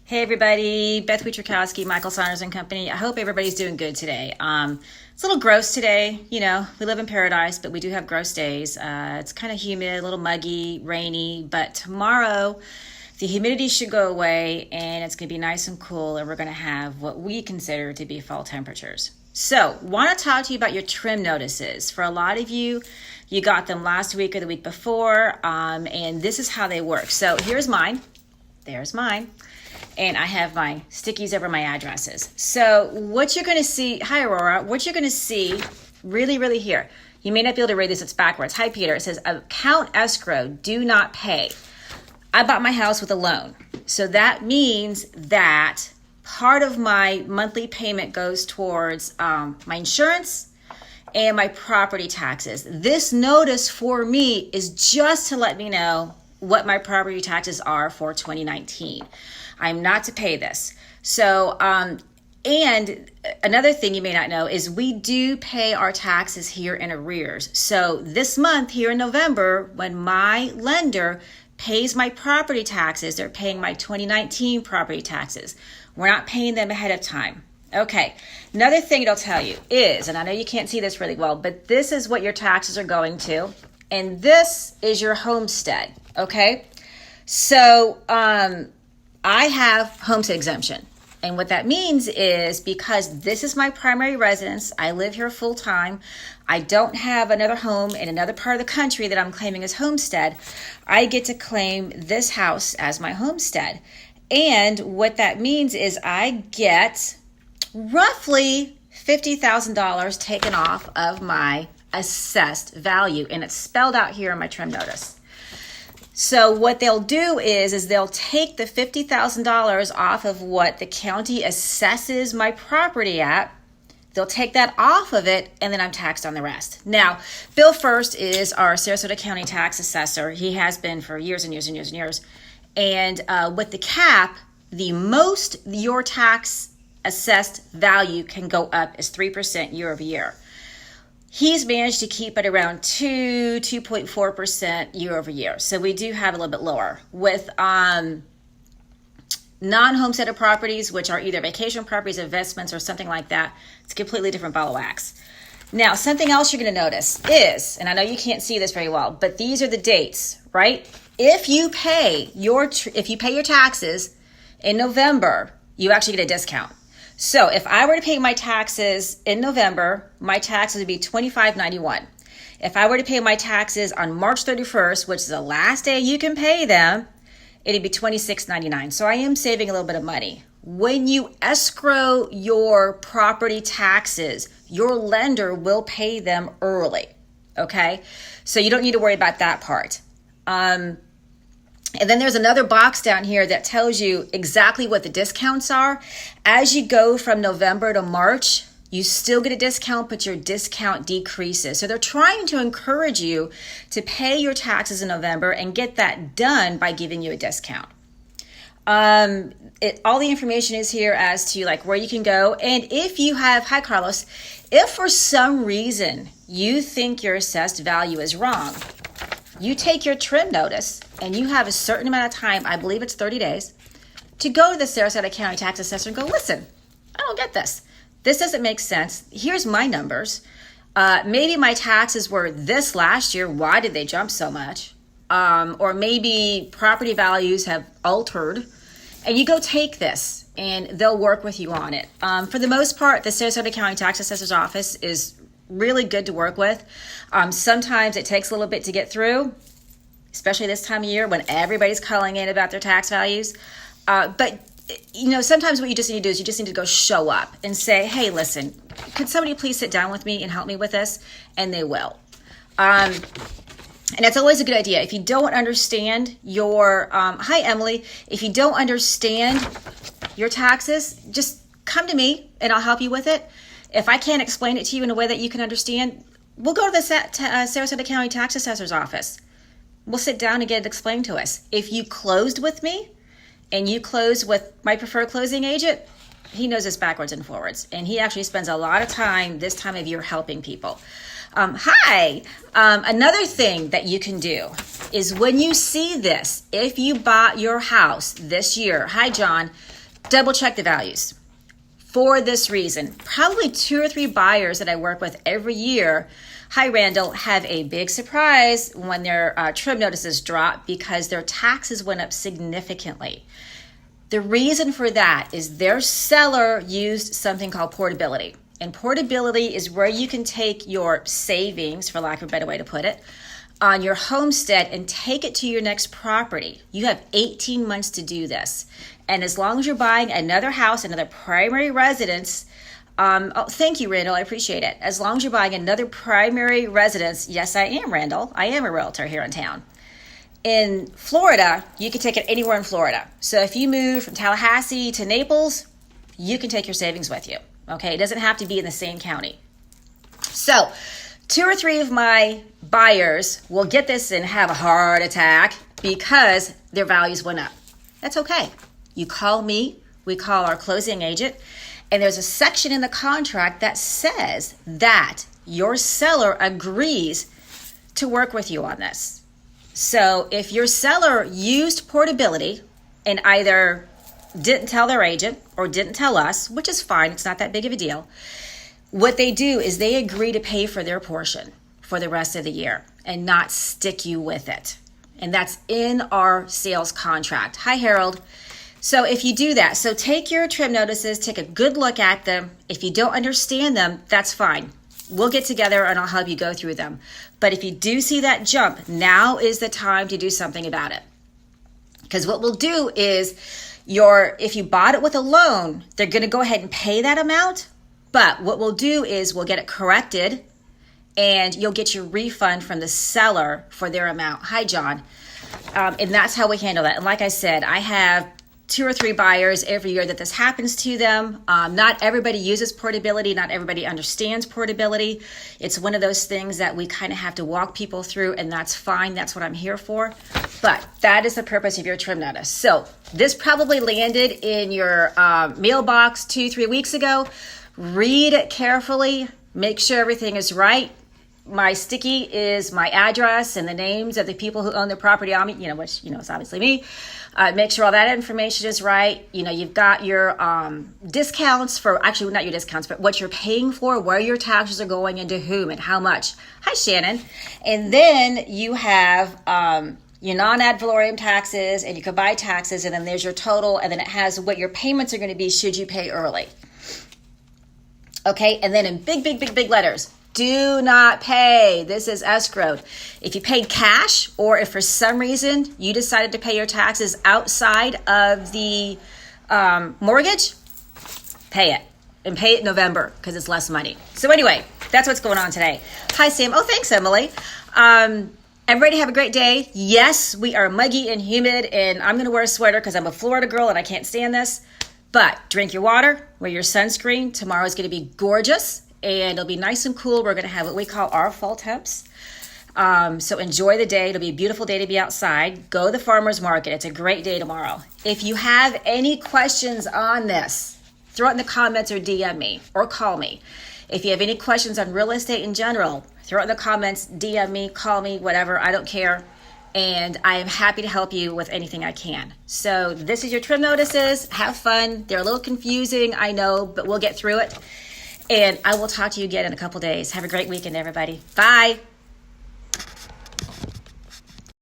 Hey everybody, Beth Wietrkowski, Michael Saunders and Company. I hope everybody's doing good today. It's a little gross today. You know, we live in paradise, but we do have gross days. It's kind of humid, a little muggy, rainy, but tomorrow the humidity should go away and it's going to be nice and cool, and we're going to have what we consider to be fall temperatures. So, want to talk to you about your trim notices. For a lot of you, you got them last week or the week before, and this is how they work. So, here's mine. There's mine. And I have my stickies over my addresses. So what you're going to see, hi Aurora, what you're going to see really here, you may not be able to read this, it's backwards. Hi Peter, it says account escrow, do not pay. I bought my house with a loan. So that means that part of my monthly payment goes towards my insurance and my property taxes. This notice for me is just to let me know what my property taxes are for 2019. I'm not to pay this. So, and another thing you may not know is we do pay our taxes here in arrears. So this month here in November, when my lender pays my property taxes, they're paying my 2019 property taxes. We're not paying them ahead of time. Okay, another thing it'll tell you is, and I know you can't see this really well, but this is what your taxes are going to, and this is your homestead, okay? So, I have homestead exemption. And what that means is because this is my primary residence, I live here full time, I don't have another home in another part of the country that I'm claiming as homestead, I get to claim this house as my homestead. And what that means is I get roughly $50,000 taken off of my assessed value. And it's spelled out here in my trim notice. So what they'll do is they'll take the $50,000 off of what the county assesses my property at. They'll take that off of it, and then I'm taxed on the rest. Now, Bill First is our Sarasota County tax assessor. He has been for years and years and years and years. And with the cap, the most your tax assessed value can go up is 3% year over year. He's managed to keep it around 2.4% year over year. So we do have a little bit lower. With non-homesteaded properties, which are either vacation properties, investments, or something like that, it's a completely different ball of wax. Now, something else you're going to notice is, and I know you can't see this very well, but these are the dates, right? If you pay your taxes in November, you actually get a discount. So if I were to pay my taxes in November, my taxes would be $25.91. If I were to pay my taxes on March 31st, which is the last day you can pay them, it'd be $26.99. So I am saving a little bit of money. When you escrow your property taxes, your lender will pay them early, okay? So you don't need to worry about that part. And then there's another box down here that tells you exactly what the discounts are. As you go from November to March, you still get a discount, but your discount decreases. So they're trying to encourage you to pay your taxes in November and get that done by giving you a discount. All the information is here as to like where you can go. And if you have, hi Carlos, if for some reason you think your assessed value is wrong, you take your trim notice and you have a certain amount of time, I believe it's 30 days, to go to the Sarasota County tax assessor and go, listen, I don't get this. This doesn't make sense. Here's my numbers. Maybe my taxes were this last year. Why did they jump so much? Or maybe property values have altered. And you go take this and they'll work with you on it. For the most part, the Sarasota County tax assessor's office is really good to work with. Sometimes it takes a little bit to get through, especially this time of year when everybody's calling in about their tax values. But you know, sometimes what you just need to do is you just need to go show up and say, hey, listen, could somebody please sit down with me and help me with this? And they will. And that's always a good idea. If you don't understand your, hi Emily, if you don't understand your taxes, just come to me and I'll help you with it. If I can't explain it to you in a way that you can understand, we'll go to the Sarasota County tax assessor's office. We'll sit down and get it explained to us. If you closed with me and you close with my preferred closing agent, he knows this backwards and forwards. And he actually spends a lot of time this time of year helping people. Another thing that you can do is when you see this, if you bought your house this year, hi John, double check the values. For this reason, probably 2 or 3 buyers that I work with every year, hi Randall, have a big surprise when their trim notices drop because their taxes went up significantly. The reason for that is their seller used something called portability. And portability is where you can take your savings, for lack of a better way to put it, on your homestead and take it to your next property. You have 18 months to do this. And as long as you're buying another house, another primary residence, thank you, Randall, I appreciate it. As long as you're buying another primary residence, yes, I am, Randall. I am a realtor here in town. In Florida, you can take it anywhere in Florida. So if you move from Tallahassee to Naples, you can take your savings with you, okay? It doesn't have to be in the same county. So 2 or 3 of my buyers will get this and have a heart attack because their values went up. That's okay. You call me, we call our closing agent, and there's a section in the contract that says that your seller agrees to work with you on this. So if your seller used portability and either didn't tell their agent or didn't tell us, which is fine, it's not that big of a deal, what they do is they agree to pay for their portion for the rest of the year and not stick you with it. And that's in our sales contract. Hi, Harold. So if you do that, so take your trim notices, take a good look at them. If you don't understand them, that's fine. We'll get together and I'll help you go through them. But if you do see that jump, now is the time to do something about it. Because what we'll do is if you bought it with a loan, they're going to go ahead and pay that amount. But what we'll do is we'll get it corrected and you'll get your refund from the seller for their amount. Hi, John. And that's how we handle that. And like I said, I have 2 or 3 buyers every year that this happens to them. Not everybody uses portability. Not everybody understands portability. It's one of those things that we kind of have to walk people through, and that's fine. That's what I'm here for. But that is the purpose of your trim notice. So this probably landed in your mailbox 2-3 weeks ago. Read it carefully. Make sure everything is right. My sticky is my address and the names of the people who own the property on me, which, is obviously me. Make sure all that information is right. You've got your discounts for, actually not your discounts, but what you're paying for, where your taxes are going, and to whom and how much. Hi, Shannon. And then you have your non-ad valorem taxes and your combined taxes, and then there's your total, and then it has what your payments are going to be should you pay early. Okay, and then in big, big, big, big letters, do not pay. This is escrowed. If you paid cash, or if for some reason you decided to pay your taxes outside of the mortgage, pay it. And pay it in November because it's less money. So anyway, that's what's going on today. Hi, Sam. Oh, thanks, Emily. Everybody have a great day. Yes, we are muggy and humid, and I'm going to wear a sweater because I'm a Florida girl and I can't stand this. But drink your water, wear your sunscreen. Tomorrow's going to be gorgeous. And it'll be nice and cool. We're going to have what we call our fall temps. So enjoy the day. It'll be a beautiful day to be outside. Go to the farmer's market. It's a great day tomorrow. If you have any questions on this, throw it in the comments or DM me or call me. If you have any questions on real estate in general, throw it in the comments, DM me, call me, whatever. I don't care. And I am happy to help you with anything I can. So this is your trim notices. Have fun. They're a little confusing, I know, but we'll get through it. And I will talk to you again in a couple days. Have a great weekend, everybody. Bye.